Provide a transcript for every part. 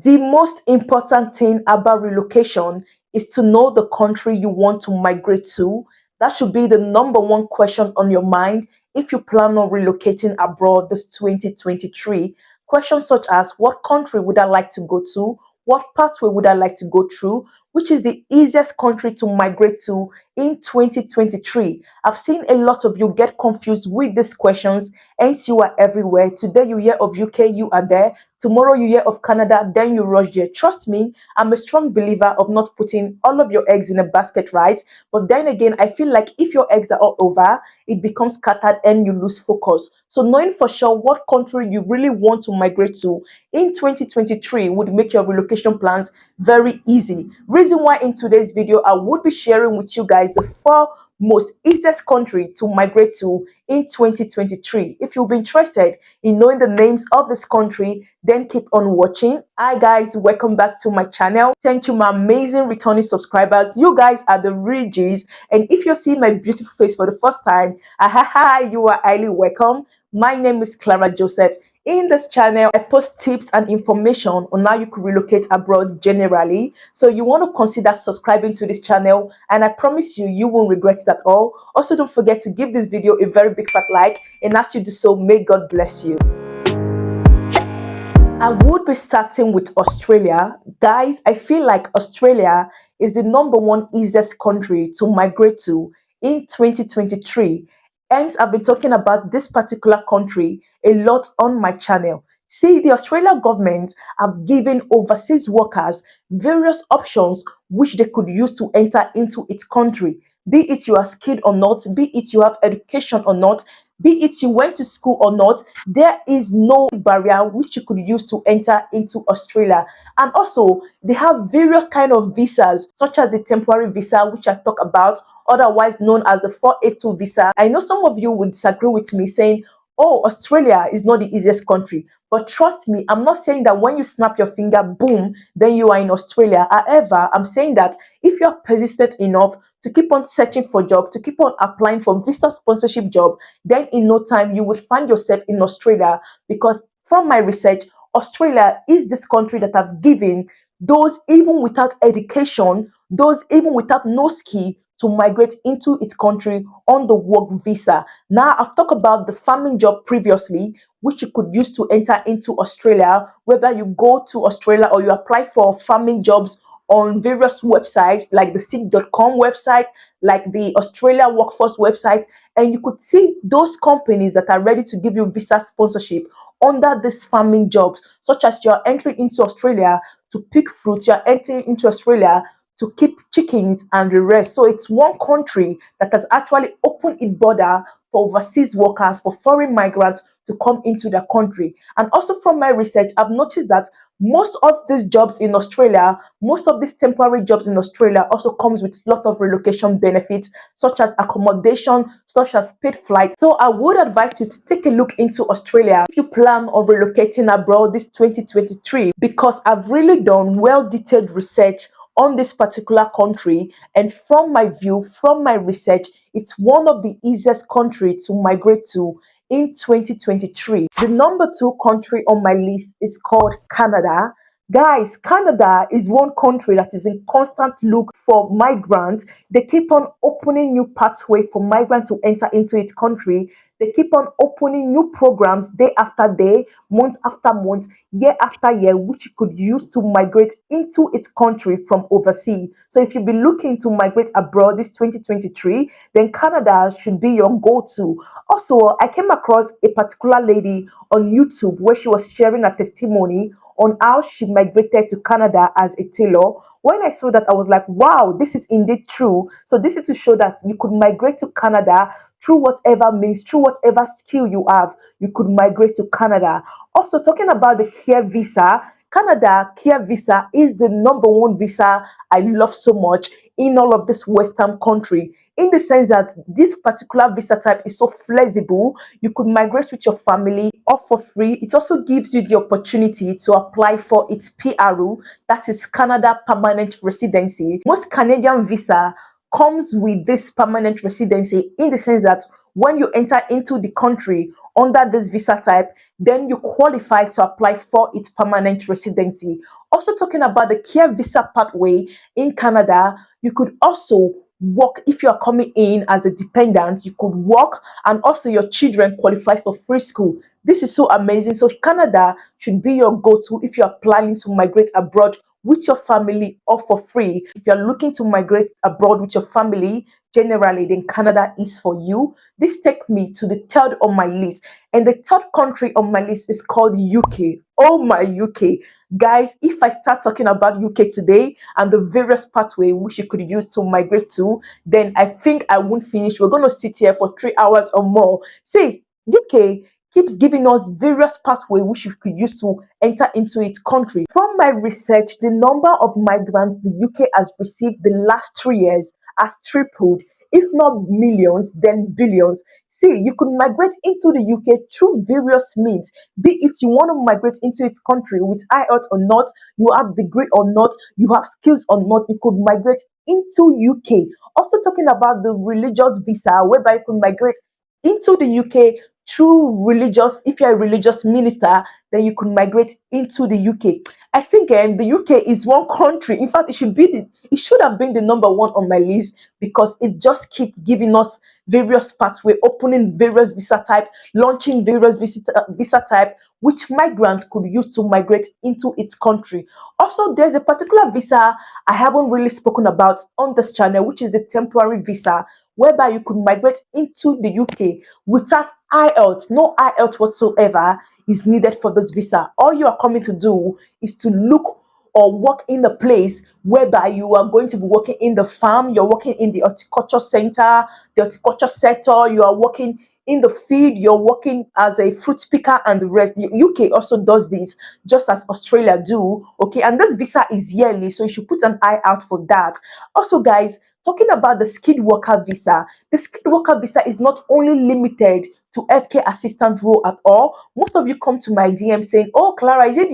The most important thing about relocation is to know the country you want to migrate to. That should be the number one question on your mind if you plan on relocating abroad this 2023. Questions such as what country would I like to go to? What pathway would I like to go through? Which is the easiest country to migrate to in 2023? I've seen a lot of you get confused with these questions, hence you are everywhere. Today you hear of UK, you are there. Tomorrow you hear of Canada, then you rush there. Trust me, I'm a strong believer of not putting all of your eggs in a basket, right? But then again, I feel like if your eggs are all over, it becomes scattered and you lose focus. So knowing for sure what country you really want to migrate to in 2023 would make your relocation plans very easy. Reason why in today's video, I would be sharing with you guys the 4 most easiest country to migrate to in 2023. If you'll be interested in knowing the names of this country, then keep on watching. Hi guys, welcome back to my channel. Thank you, my amazing returning subscribers. You guys are the real G's, and if you're seeing my beautiful face for the first time, you are highly welcome. My name is Clara Joseph. In this channel, I post tips and information on how you could relocate abroad generally. So you want to consider subscribing to this channel, and I promise you, you won't regret it at all. Also, don't forget to give this video a very big fat like, and as you do so, may God bless you. I would be starting with Australia. Guys, I feel like Australia is the number one easiest country to migrate to in 2023. Hence, I've been talking about this particular country a lot on my channel. See, the Australian government have given overseas workers various options which they could use to enter into its country. Be it you are skilled or not, be it you have education or not, be it you went to school or not, there is no barrier which you could use to enter into Australia. And also, they have various kind of visas, such as the temporary visa, which I talk about, otherwise known as the 482 visa. I know some of you would disagree with me saying, oh, Australia is not the easiest country. But trust me, I'm not saying that when you snap your finger, boom, then you are in Australia. However, I'm saying that if you're persistent enough to keep on searching for jobs, to keep on applying for visa sponsorship job, then in no time you will find yourself in Australia. Because from my research, Australia is this country that have given those even without education, those even without no skill, to migrate into its country on the work visa. Now, I've talked about the farming job previously, which you could use to enter into Australia, whether you go to Australia or you apply for farming jobs on various websites like the seek.com website, like the Australia Workforce website, and you could see those companies that are ready to give you visa sponsorship under these farming jobs, such as you're entering into Australia to pick fruit, you're entering into Australia to keep chickens and the rest. So it's one country that has actually opened its border for overseas workers, for foreign migrants to come into the country. And also from my research, I've noticed that most of these jobs in Australia, most of these temporary jobs in Australia also comes with a lot of relocation benefits, such as accommodation, such as paid flights. So I would advise you to take a look into Australia if you plan on relocating abroad this 2023, because I've really done well detailed research on this particular country, and from my view, from my research, it's one of the easiest countries to migrate to in 2023. The number 2 country on my list is called Canada. Guys, Canada is one country that is in constant look for migrants. They keep on opening new pathway for migrants to enter into its country. They keep on opening new programs day after day, month after month, year after year, which you could use to migrate into its country from overseas. So if you've been looking to migrate abroad this 2023, then Canada should be your go-to. Also, I came across a particular lady on YouTube where she was sharing a testimony on how she migrated to Canada as a tailor. When I saw that, I was like, wow, this is indeed true. So this is to show that you could migrate to Canada through whatever means, through whatever skill you have, you could migrate to Canada. Also, talking about the care visa, Canada care visa is the number 1 visa I love so much in all of this Western country, in the sense that this particular visa type is so flexible. You could migrate with your family or for free. It also gives you the opportunity to apply for its PRU, that is Canada Permanent Residency. Most Canadian visa comes with this permanent residency, in the sense that when you enter into the country under this visa type, then you qualify to apply for its permanent residency. Also talking about the care visa pathway in Canada, you could also work if you are coming in as a dependent. You could work, and also your children qualifies for free school. This is so amazing. So Canada should be your go-to if you are planning to migrate abroad with your family or for free. If you're looking to migrate abroad with your family, generally, then Canada is for you. This takes me to the third on my list. And the third country on my list is called UK. Oh my UK. Guys, if I start talking about UK today and the various pathway which you could use to migrate to, then I think I won't finish. We're going to sit here for 3 hours or more. See, UK keeps giving us various pathways which you could use to enter into its country. From my research, the number of migrants the UK has received the last 3 years has tripled, if not millions, then billions. See, you could migrate into the UK through various means, be it you want to migrate into its country with IELTS or not, you have degree or not, you have skills or not, you could migrate into UK. Also talking about the religious visa, whereby you could migrate into the UK through religious, if you're a religious minister, then you could migrate into the UK. I think the UK is one country. In fact, it should have been the number one on my list because it just keeps giving us various pathway, opening various visa type, launching various visa type, which migrants could use to migrate into its country. Also, there's a particular visa I haven't really spoken about on this channel, which is the temporary visa, whereby you could migrate into the UK without IELTS. No IELTS whatsoever is needed for this visa. All you are coming to do is to look or work in the place whereby you are going to be working in the farm, you're working in the horticulture center, the horticulture sector, you are working in the field, you're working as a fruit picker and the rest. The UK also does this just as Australia do. Okay, and this visa is yearly, so you should put an eye out for that. Also, guys, talking about the skilled worker visa, the skilled worker visa is not only limited to healthcare assistant role at all. Most of you come to my DM saying, "Oh, Clara, is it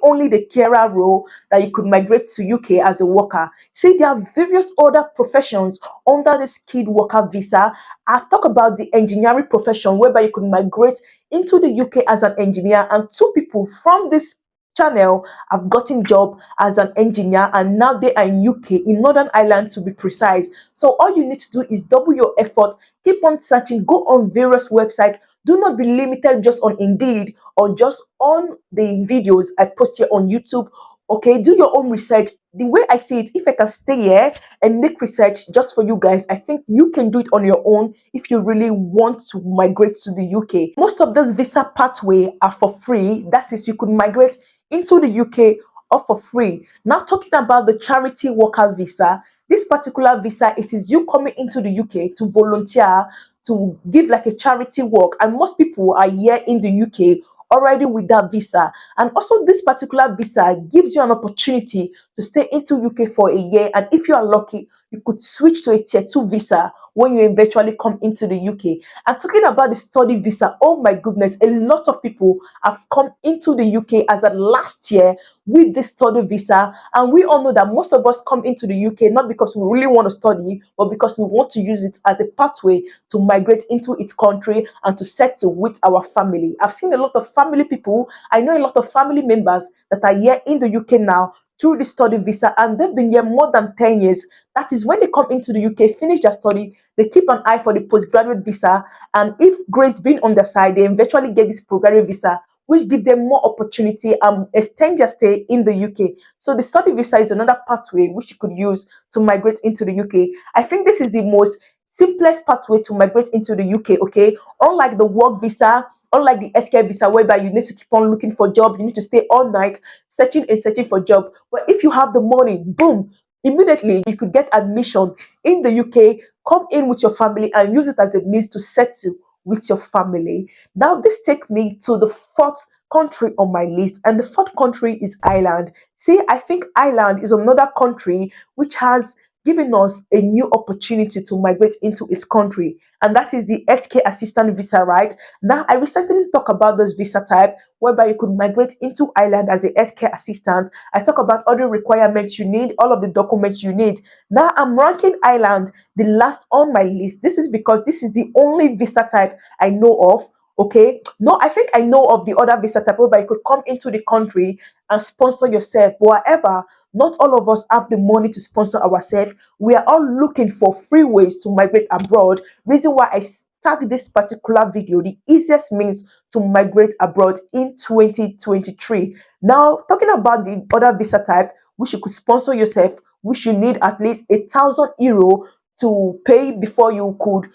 only the carer role that you could migrate to UK as a worker?" See, there are various other professions under the skilled worker visa. I've talked about the engineering profession, whereby you could migrate into the UK as an engineer, and two people from this channel have gotten job as an engineer, and now they are in UK, in Northern Ireland to be precise. So all you need to do is double your effort, keep on searching, go on various websites. Do not be limited just on Indeed or just on the videos I post here on YouTube. Okay, do your own research. The way I see it, if I can stay here and make research just for you guys, I think you can do it on your own if you really want to migrate to the UK. Most of this visa pathway are for free. That is, you could migrate into the UK or for free. Now talking about the charity worker visa, this particular visa, it is you coming into the UK to volunteer, to give like a charity work, and most people are here in the UK already with that visa. And also this particular visa gives you an opportunity to stay into UK for a year, and if you are lucky, you could switch to a tier 2 visa when you eventually come into the UK. And talking about the study visa, oh my goodness, a lot of people have come into the UK as of last year with this study visa, and we all know that most of us come into the UK not because we really want to study, but because we want to use it as a pathway to migrate into its country and to settle with our family. I've seen a lot of family people, I know a lot of family members that are here in the UK now through the study visa, and they've been here more than 10 years. That is, when they come into the UK, finish their study, they keep an eye for the postgraduate visa, and if grades being on their side, they eventually get this postgraduate visa, which gives them more opportunity and extend their stay in the UK. So the study visa is another pathway which you could use to migrate into the UK. I think this is the most simplest pathway to migrate into the UK, okay? Unlike the work visa, unlike the healthcare visa, whereby you need to keep on looking for job, you need to stay all night searching and searching for job. But if you have the money, boom, immediately you could get admission in the UK, come in with your family and use it as a means to settle with your family. Now this takes me to the fourth country on my list, and the fourth country is Ireland. See, I think Ireland is another country which has given us a new opportunity to migrate into its country, and that is the healthcare assistant visa, right? Now, I recently talked about this visa type whereby you could migrate into Ireland as a healthcare assistant. I talk about all the requirements you need, all of the documents you need. Now, I'm ranking Ireland the last on my list. This is because this is the only visa type I know of Okay, no, I think I know of the other visa type whereby you could come into the country and sponsor yourself. But however, not all of us have the money to sponsor ourselves. We are all looking for free ways to migrate abroad. Reason why I tag this particular video, the easiest means to migrate abroad in 2023. Now, talking about the other visa type, which you could sponsor yourself, which you need at least €1,000 to pay before you could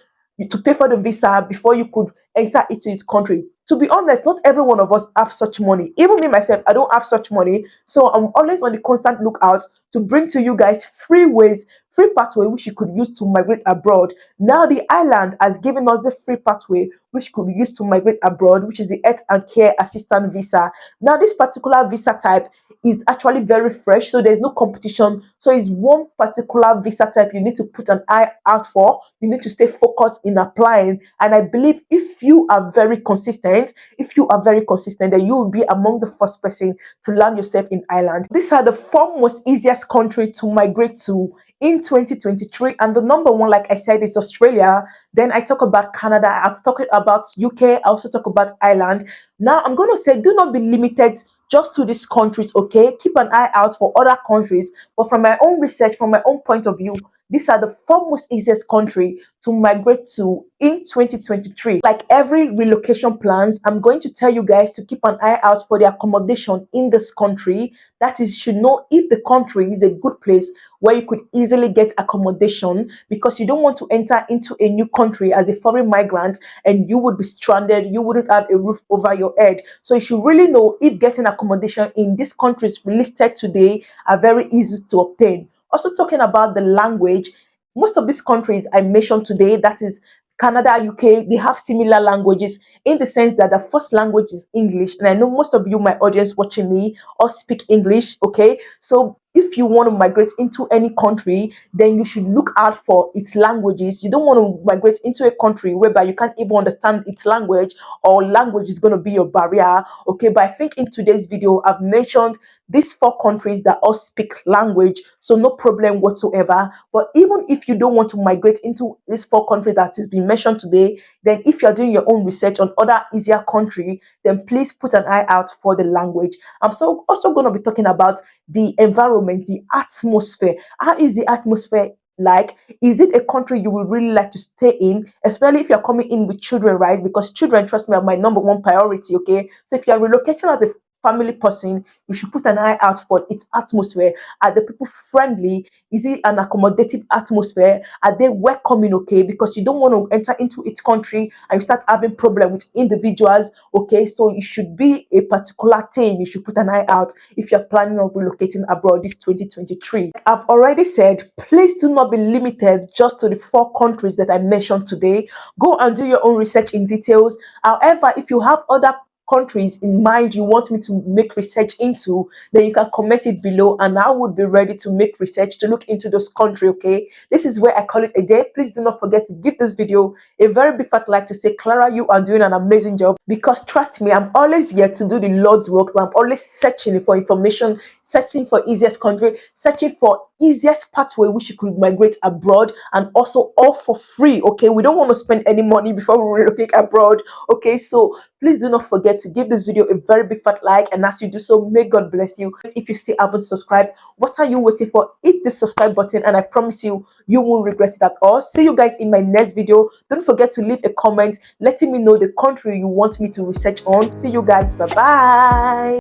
to pay for the visa before you could enter into its country. To be honest, not every one of us have such money. Even me myself, I don't have such money. So I'm always on the constant lookout to bring to you guys free ways, free pathway which you could use to migrate abroad. Now the island has given us the free pathway which you could use to migrate abroad, which is the Health and Care Assistant visa. Now this particular visa type is actually very fresh, so there's no competition. So it's one particular visa type you need to put an eye out for. You need to stay focused in applying, and I believe if you are very consistent, then you will be among the first person to land yourself in Ireland. These are the four most easiest country to migrate to in 2023, and the number one, like I said, is Australia. Then I talk about Canada, I've talked about UK, I also talk about Ireland. Now I'm going to say, do not be limited just to these countries. Okay, keep an eye out for other countries, but from my own research, from my own point of view, these are the four most easiest country to migrate to in 2023. Like every relocation plans, I'm going to tell you guys to keep an eye out for the accommodation in this country. That is, you should know if the country is a good place where you could easily get accommodation, because you don't want to enter into a new country as a foreign migrant and you would be stranded, you wouldn't have a roof over your head. So you should really know if getting accommodation in these countries listed today are very easy to obtain. Also talking about the language, most of these countries I mentioned today, that is Canada, UK, they have similar languages in the sense that the first language is English. And I know most of you, my audience watching me, all speak English, okay? So if you want to migrate into any country, then you should look out for its languages. You don't want to migrate into a country whereby you can't even understand its language, or language is going to be your barrier, okay? But I think in today's video, I've mentioned these four countries that all speak language, so no problem whatsoever. But even if you don't want to migrate into these four countries that has been mentioned today, then if you're doing your own research on other easier country, then please put an eye out for the language. I'm also going to be talking about the environment, the atmosphere. How is the atmosphere like? Is it a country you would really like to stay in, especially if you're coming in with children, right? Because children, trust me, are my number one priority. Okay, so if you're relocating as a family person, you should put an eye out for its atmosphere. Are the people friendly? Is it an accommodative atmosphere? Are they welcoming? Okay, because you don't want to enter into its country and you start having problem with individuals. Okay, so it should be a particular thing you should put an eye out if you're planning on relocating abroad this 2023. I've already said, please do not be limited just to the four countries that I mentioned today. Go and do your own research in details. However, if you have other countries in mind you want me to make research into, then you can comment it below and I would be ready to make research to look into those countries. Okay, this is where I call it a day. Please do not forget to give this video a very big fat like to say, Clara, you are doing an amazing job, because trust me, I'm always here to do the Lord's work. I'm always searching for information, searching for easiest country, searching for easiest pathway which you could migrate abroad, and also all for free. Okay, we don't want to spend any money before we relocate abroad. Okay, so please do not forget to give this video a very big fat like, and as you do so, may God bless you. If you still haven't subscribed, what are you waiting for? Hit the subscribe button and I promise you, you won't regret it at all. See you guys in my next video. Don't forget to leave a comment letting me know the country you want me to research on. See you guys, bye bye.